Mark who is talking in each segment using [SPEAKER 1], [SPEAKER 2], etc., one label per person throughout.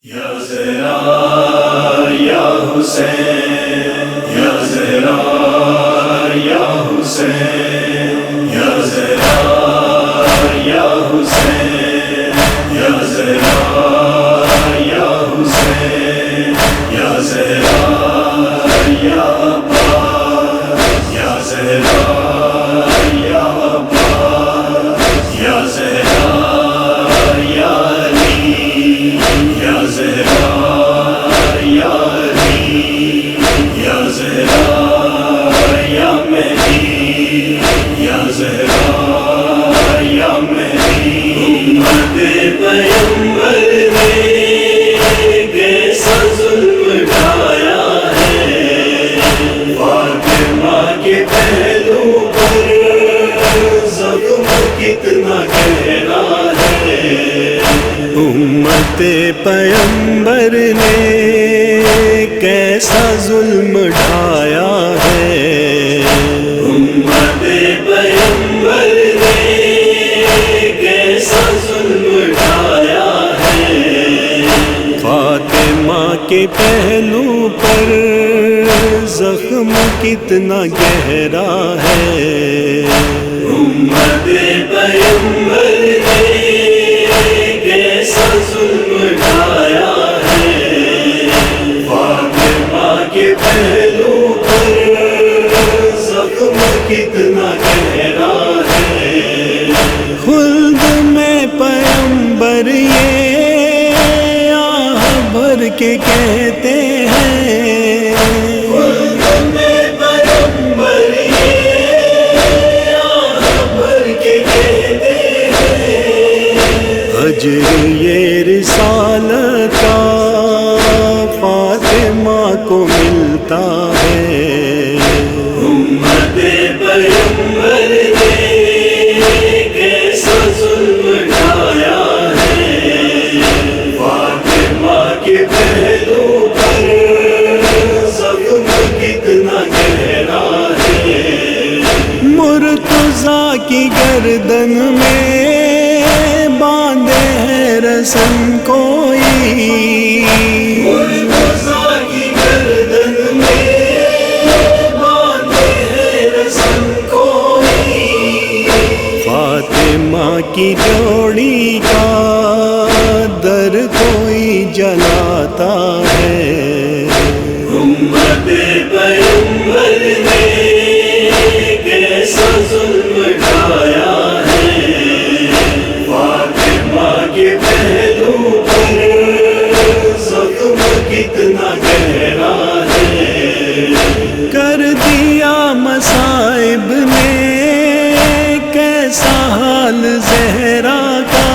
[SPEAKER 1] یا زہرا یا حسین، یا زہرا یا حسین، یا زہرا یا حسین، یا زہرا یا حسین، یا زہرا یا عباس، یا زہرا یا عباس، یا زہرا یا علی، یا زہرا یا علی، یا زہرا یا مہدی، یا زہرا یا مہدی۔ امت پیغمبر نے کیسا ظلم ڈھایا ہے، فاطمہ کے پہلو پر زخم کتنا گہرا ہے۔
[SPEAKER 2] امت پیغمبر نے کیسا ظلم ڈھایا ہے،
[SPEAKER 1] امت پیغمبر نے کیسا ظلم ڈھایا ہے،
[SPEAKER 2] فاطمہ کے پہلو پر زخم کتنا گہرا ہے۔
[SPEAKER 1] امت پیغمبر نے کیسا ظلم ڈھایا ہے، فاطمہ کے پہلو پر زخم کتنا گہرا ہے۔
[SPEAKER 2] خلد میں پیغمبر یہ آہ بھر کے کہتے ہیں،
[SPEAKER 1] خلد میں پیغمبر یہ آہ بھر کے کہتے ہیں،
[SPEAKER 2] اجر یہ رسالت کا فاطمہ کو ملتا ہے۔
[SPEAKER 1] امت پیغمبر نے کیسا ظلم ڈھایا ہے، فاطمہ کے پہلو پر زخم کتنا گہرا ہے۔
[SPEAKER 2] مرتضیٰ کی گردن میں باندھے ہے رسن کوئی،
[SPEAKER 1] مرتضیٰ کی گردن میں باندھے ہے رسن کوئی،
[SPEAKER 2] فاطمہ کی جوڑی کا در کوئی جلاتا ہے۔
[SPEAKER 1] امت پیغمبر نے کیسا ظلم ڈھایا ہے، فاطمہ کے پہلو پر زخم کتنا گہرا ہے۔
[SPEAKER 2] کر دیا مصائب نے کیسا حال زہرا کا،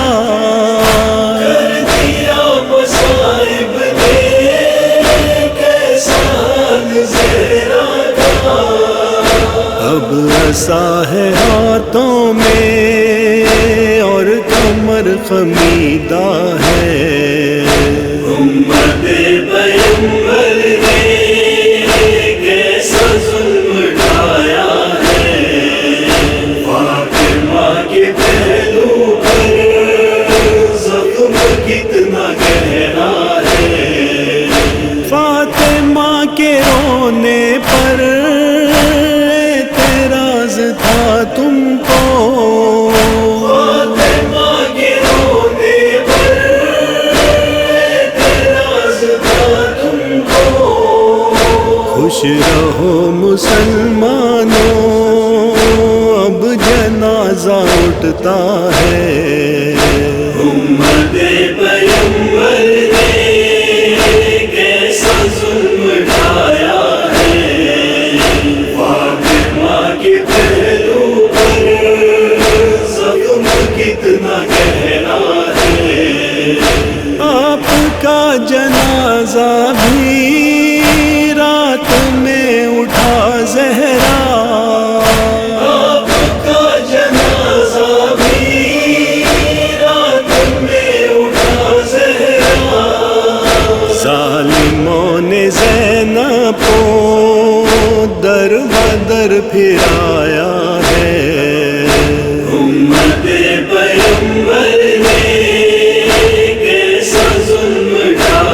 [SPEAKER 1] کر دیا مصائب نے کیسا حال زہرا کا۔
[SPEAKER 2] اب عصا ہے ہاتھوں میں اور کمر خمیدہ ہے۔
[SPEAKER 1] امت پیغمبر نے کیسا ظلم ڈھایا ہے، فاطمہ کے پہلو پر زخم کتنا گہرا ہے۔
[SPEAKER 2] فاطمہ کے رونے پر اعتراض تھا تم کو،
[SPEAKER 1] فاطمہ کے رونے پر اعتراض تھا تم کو۔
[SPEAKER 2] خوش رہو مسلمانوں اب جنازہ اٹھتا ہے۔
[SPEAKER 1] امت پیغمبر نے کیسا ظلم ڈھایا ہے، فاطمہ کے پہلو پر زخم کتنا گہرا ہے۔
[SPEAKER 2] آپ کا جنازہ بھی رات میں اٹھا زہرا،
[SPEAKER 1] آپ کا جنازہ بھی رات میں اٹھا زہرا،
[SPEAKER 2] ظالموں نے زینب کو در بدر پھرایا ہے۔
[SPEAKER 1] امت پیغمبر نے کیسا ظلم ڈھایا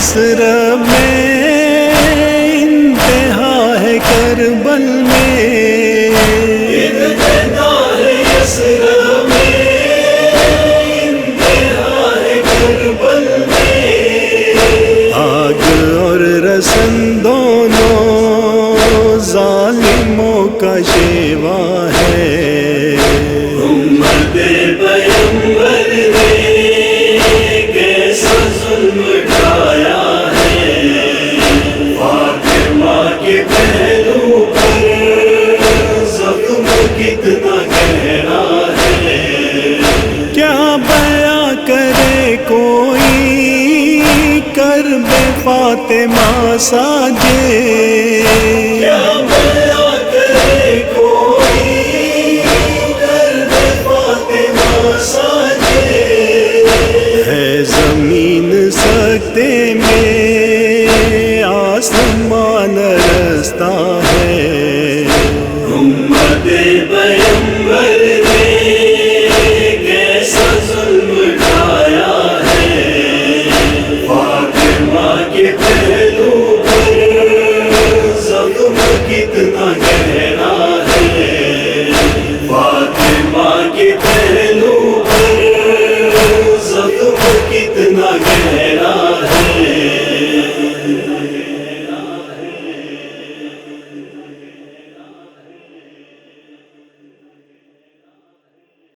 [SPEAKER 2] یثرب میں انتہا ہے کربل میں،
[SPEAKER 1] ابتدا ہے یثرب میں، انتہا ہے کربل میں،
[SPEAKER 2] آگ اور رسن دونوں ظالموں کا شیوا ہے،
[SPEAKER 1] امت پیغمبر نے کیسا ظلم ڈھایا ہے، فاطمہ کے پہلو پر زخم کتنا گہرا ہے،
[SPEAKER 2] کیا بیاں کرے کوئی کرب فاطمہ سا